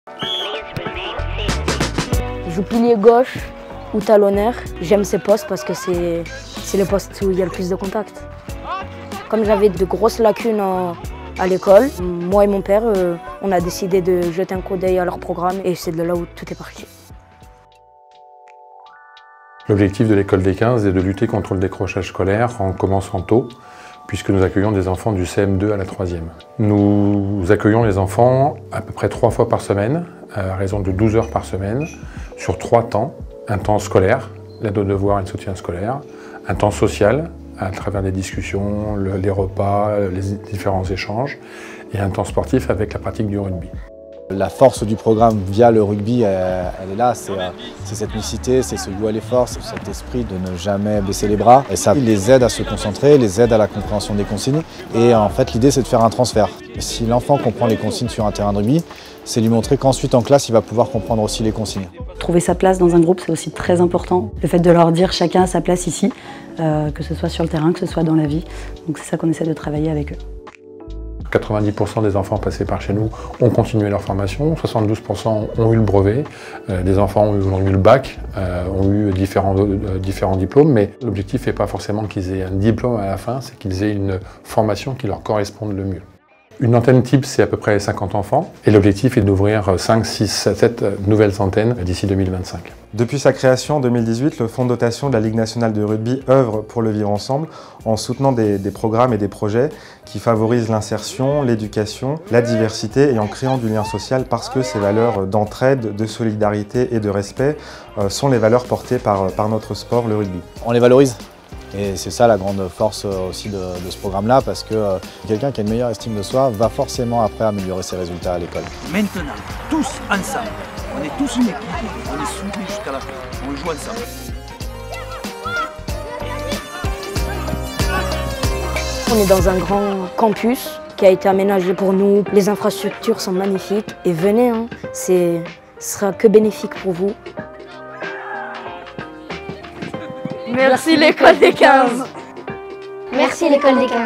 Je joue pilier gauche ou talonneur. J'aime ces postes parce que c'est les postes où il y a le plus de contact. Comme j'avais de grosses lacunes à l'école, moi et mon père, on a décidé de jeter un coup d'œil à leur programme et c'est de là où tout est parti. L'objectif de l'école des 15 est de lutter contre le décrochage scolaire en commençant tôt, puisque nous accueillons des enfants du CM2 à la 3e. Nous accueillons les enfants à peu près 3 fois par semaine, à raison de 12 heures par semaine, sur 3 temps. Un temps scolaire, l'aide aux devoirs et le soutien scolaire, un temps social, à travers les discussions, les repas, les différents échanges, et un temps sportif avec la pratique du rugby. La force du programme via le rugby, elle est là, c'est cette unicité, c'est ce goût à l'effort, c'est cet esprit de ne jamais baisser les bras. Et ça les aide à se concentrer, les aide à la compréhension des consignes. Et en fait, l'idée, c'est de faire un transfert. Si l'enfant comprend les consignes sur un terrain de rugby, c'est lui montrer qu'ensuite en classe, il va pouvoir comprendre aussi les consignes. Trouver sa place dans un groupe, c'est aussi très important. Le fait de leur dire chacun a sa place ici, que ce soit sur le terrain, que ce soit dans la vie. Donc c'est ça qu'on essaie de travailler avec eux. 90% des enfants passés par chez nous ont continué leur formation, 72% ont eu le brevet, des enfants ont eu le bac, ont eu différents diplômes, mais l'objectif n'est pas forcément qu'ils aient un diplôme à la fin, c'est qu'ils aient une formation qui leur corresponde le mieux. Une antenne type, c'est à peu près 50 enfants, et l'objectif est d'ouvrir 5, 6, 7 nouvelles antennes d'ici 2025. Depuis sa création en 2018, le Fonds de dotation de la Ligue nationale de rugby œuvre pour le vivre ensemble en soutenant des programmes et des projets qui favorisent l'insertion, l'éducation, la diversité et en créant du lien social parce que ces valeurs d'entraide, de solidarité et de respect sont les valeurs portées par notre sport, le rugby. On les valorise. Et c'est ça la grande force aussi de ce programme-là, parce que quelqu'un qui a une meilleure estime de soi va forcément après améliorer ses résultats à l'école. Maintenant, tous ensemble, on est tous une équipe, on est soudés jusqu'à la fin, on joue ensemble. On est dans un grand campus qui a été aménagé pour nous. Les infrastructures sont magnifiques et venez, hein, ce sera que bénéfique pour vous. Merci l'école des 15. Merci l'école des 15.